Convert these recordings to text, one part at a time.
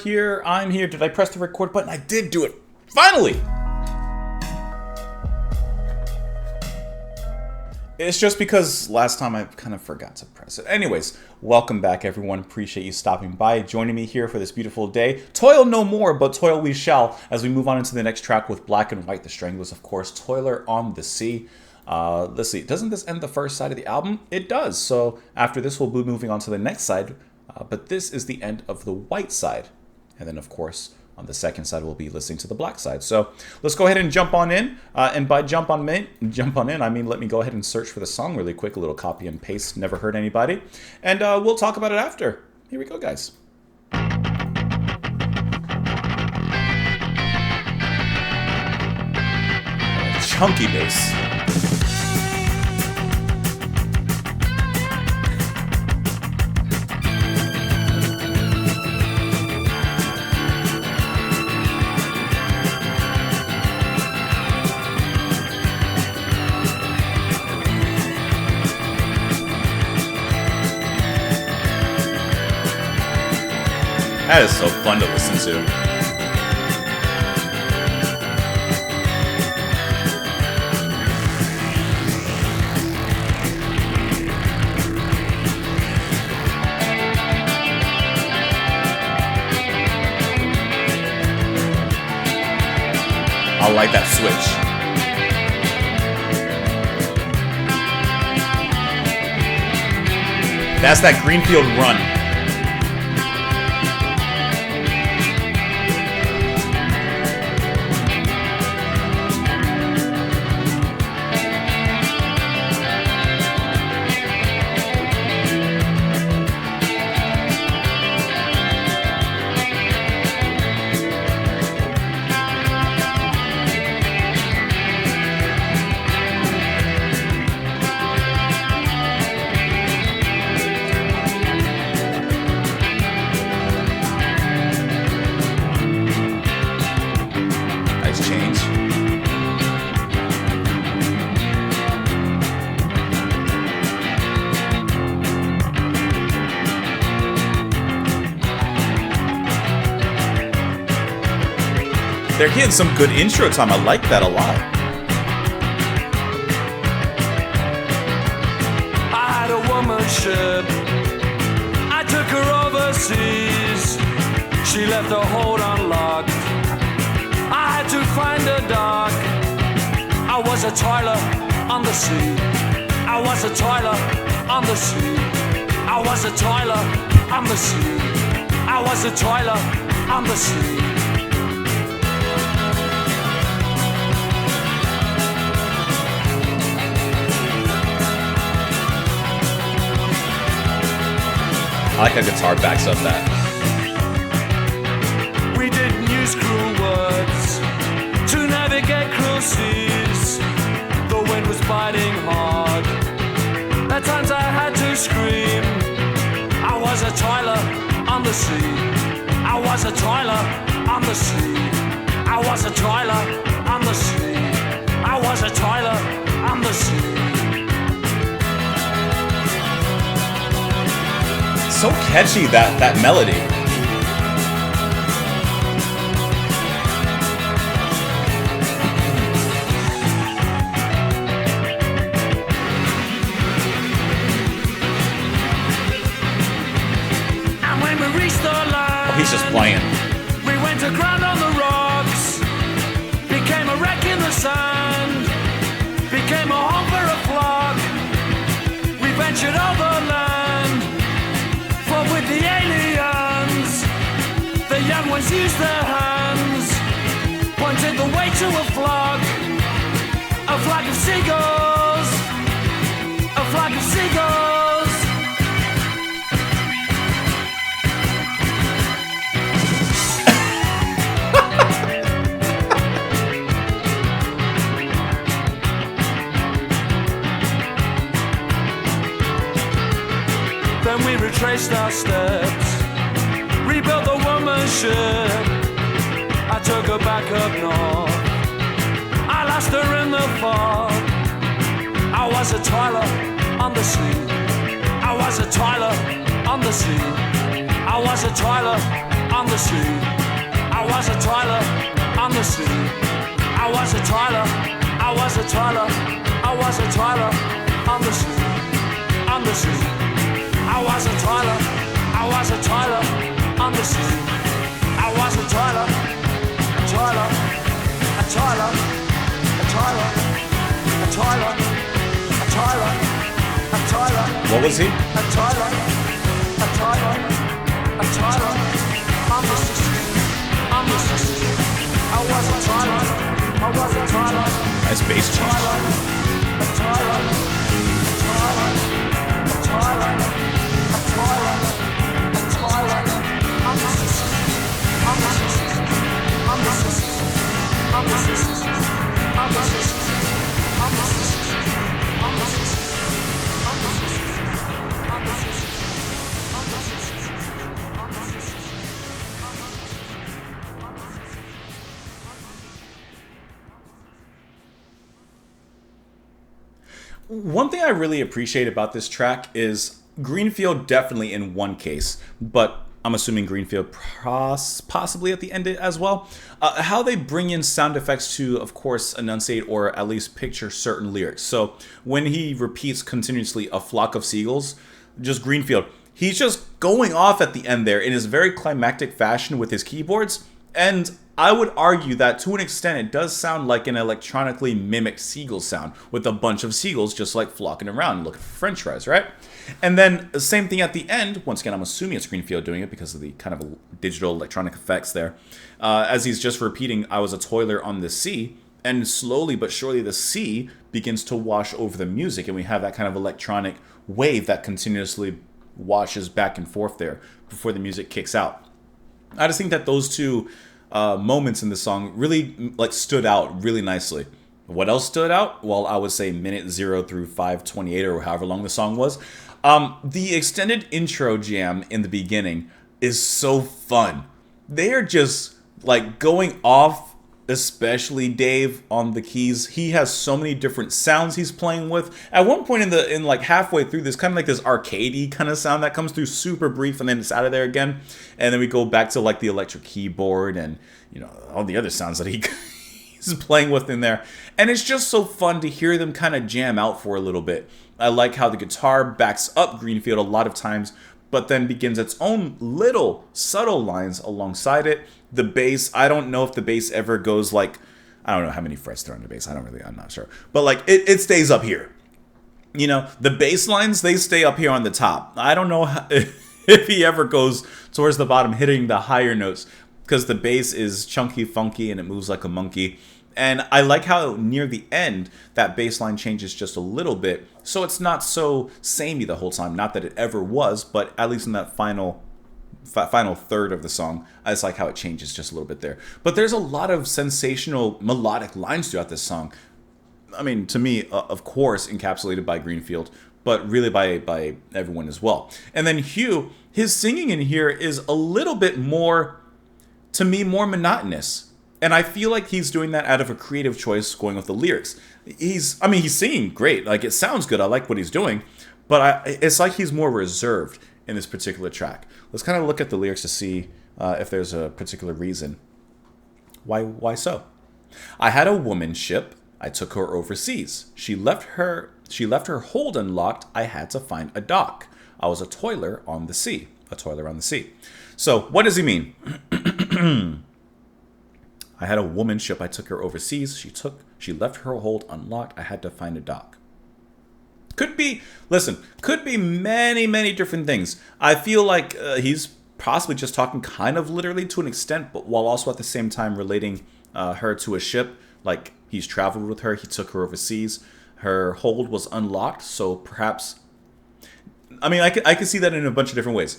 Here, I'm here. Did I press the record button? I did do it. Finally! It's just because last time I kind of forgot to press it. Anyways, welcome back everyone. Appreciate you stopping by, joining me here for this beautiful day. Toil no more, but toil we shall as we move on into the next track with Black and White, the Stranglers, of course. Toiler on the Sea. Let's see, doesn't this end the first side of the album? It does. So after this, we'll be moving on to the next side. But this is the end of the white side. And then, of course, on the second side, we'll be listening to the black side. So let's go ahead and jump on in. And by jump on in, I mean let me go ahead and search for the song really quick. A little copy and paste, never hurt anybody. And we'll talk about it after. Here we go, guys. Chunky bass. That is so fun to listen to. I like that switch. That's that Greenfield run. They're getting some good intro time. I like that a lot. I had a woman ship. I took her overseas. She left her hold unlocked. I had to find her dock. I was a toiler on the sea. I was a toiler on the sea. I was a toiler on the sea. I was a toiler on the sea. I like how guitar backs up that. We didn't use cruel words to navigate cruel seas. The wind was biting hard. At times I had to scream. I was a toiler on the sea. I was a toiler on the sea. I was a toiler on the sea. I was a toiler on the sea. So catchy, that melody. And when we reached the land, Oh, he's just playing. we went aground on the rocks, became a wreck in the sand, became a home for a flock. We ventured overland. With the aliens, the young ones used their hands, pointed the way to a flag of seagulls, a flag of seagulls. Then we retraced our steps, rebuilt the woman's ship. I took her back up north. I lost her in the fog. I was a toiler on the sea. I was a toiler on the sea. I was a toiler on the the sea. I was a toiler on the sea. I was a toiler, I was a toiler, I was a toiler on the sea, on the sea. I was a toiler, I was a toiler on the sea. I was a toiler, a toiler, a toiler, a toiler, a toiler, a toiler, a toiler. What was he? A toiler, a toiler, a toiler on the sea, on the sea. I was a toiler, I was a toiler. Nice bass change. A toiler, a toiler, a toiler, a toiler, a toiler on the sea, on the sea, on the sea, on the sea, on the sea, on the sea, on the sea, on the sea, on the sea. One thing I really appreciate about this track is Greenfield definitely in one case, but I'm assuming Greenfield possibly at the end as well. How they bring in sound effects to, of course, enunciate or at least picture certain lyrics. So when he repeats continuously "a flock of seagulls," just Greenfield, he's just going off at the end there in his very climactic fashion with his keyboards. And I would argue that to an extent it does sound like an electronically mimicked seagull sound with a bunch of seagulls just like flocking around looking for french fries, right? And then the same thing at the end. Once again, I'm assuming it's Greenfield doing it because of the kind of digital electronic effects there. As he's just repeating, "I was a toiler on the sea," and slowly but surely the sea begins to wash over the music, and we have that kind of electronic wave that continuously washes back and forth there before the music kicks out. I just think that those two moments in the song really stood out really nicely. What else stood out? Well, I would say minute 0 through 5:28 or however long the song was. The extended intro jam in the beginning is so fun. They are just going off, especially Dave on the keys. He has so many different sounds he's playing with. At one point in halfway through, there's kind of this arcadey kind of sound that comes through super brief and then it's out of there again. And then we go back to the electric keyboard and all the other sounds that he's playing with in there. And it's just so fun to hear them kind of jam out for a little bit. I like how the guitar backs up Greenfield a lot of times, but then begins its own little subtle lines alongside it. The bass, I don't know if the bass ever goes I don't know how many frets there are on the bass. I'm not sure. But it stays up here. The bass lines, they stay up here on the top. I don't know if he ever goes towards the bottom hitting the higher notes because the bass is chunky, funky, and it moves like a monkey. And I like how near the end, that bass line changes just a little bit. So it's not so samey the whole time. Not that it ever was, but at least in that final third of the song, I just like how it changes just a little bit there. But there's a lot of sensational melodic lines throughout this song. I mean, to me, of course, encapsulated by Greenfield, but really by everyone as well. And then Hugh, his singing in here is a little bit more, to me, more monotonous. And I feel like he's doing that out of a creative choice going with the lyrics. He's singing great. It sounds good. I like what he's doing. But it's like he's more reserved in this particular track. Let's kind of look at the lyrics to see if there's a particular reason. Why so? "I had a woman ship. I took her overseas. She left her hold unlocked. I had to find a dock. I was a toiler on the sea." A toiler on the sea. So what does he mean? "I had a woman ship. I took her overseas. She left her hold unlocked. I had to find a dock." Could be many, many different things. I feel like he's possibly just talking kind of literally to an extent, but while also at the same time relating her to a ship. He's traveled with her. He took her overseas. Her hold was unlocked. So perhaps, I could see that in a bunch of different ways.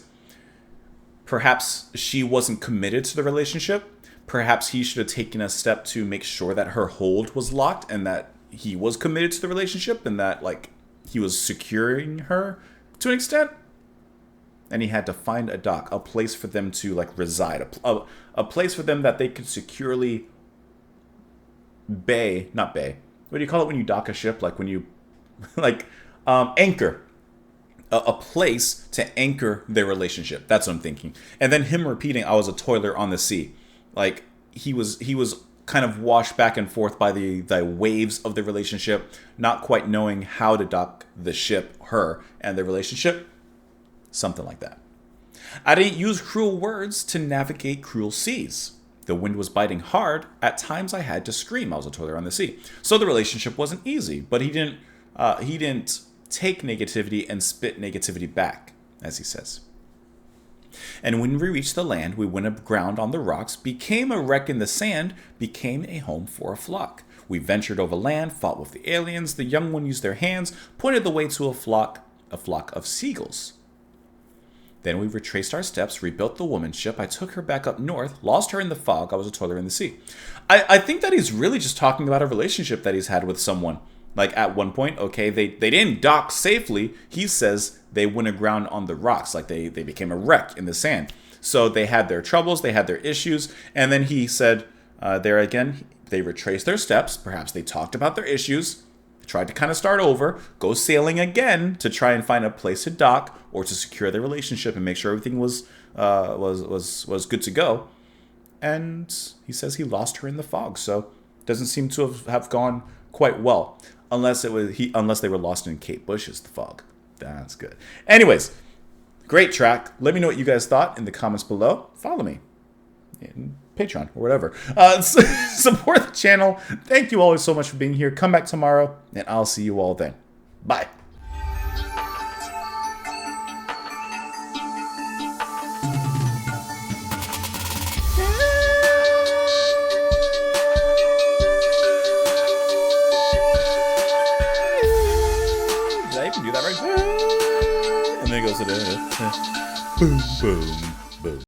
Perhaps she wasn't committed to the relationship. Perhaps he should have taken a step to make sure that her hold was locked and that he was committed to the relationship and that he was securing her to an extent. And he had to find a dock, a place for them to reside, a place for them that they could securely not bay. What do you call it when you dock a ship? When you anchor. a place to anchor their relationship. That's what I'm thinking. And then him repeating, "I was a toiler on the sea," like he was kind of washed back and forth by the waves of the relationship, not quite knowing how to dock the ship, her and the relationship, something like that. I didn't use cruel words to navigate cruel seas. The wind was biting hard. At times I had to scream. I was a toiler on the sea. So the relationship wasn't easy, but he didn't take negativity and spit negativity back, as he says. And when we reached the land, we went aground on the rocks, became a wreck in the sand, became a home for a flock. We ventured over land, fought with the aliens. The young one used their hands, pointed the way to a flock of seagulls. Then we retraced our steps, rebuilt the woman's ship. I took her back up north, lost her in the fog. I was a toiler in the sea. I think that he's really just talking about a relationship that he's had with someone. Like at one point, okay, they didn't dock safely. He says they went aground on the rocks, like they became a wreck in the sand. So they had their troubles, they had their issues. And then he said there again, they retraced their steps. Perhaps they talked about their issues, tried to kind of start over, go sailing again to try and find a place to dock or to secure their relationship and make sure everything was good to go. And he says he lost her in the fog. So doesn't seem to have gone quite well, unless they were lost in Kate Bush's The Fog. That's good. Anyways, great track. Let me know what you guys thought in the comments below. Follow me in Patreon or whatever. Support the channel. Thank you all so much for being here. Come back tomorrow, and I'll see you all then. Bye. Did I even do that right? And then it goes to the boom, boom.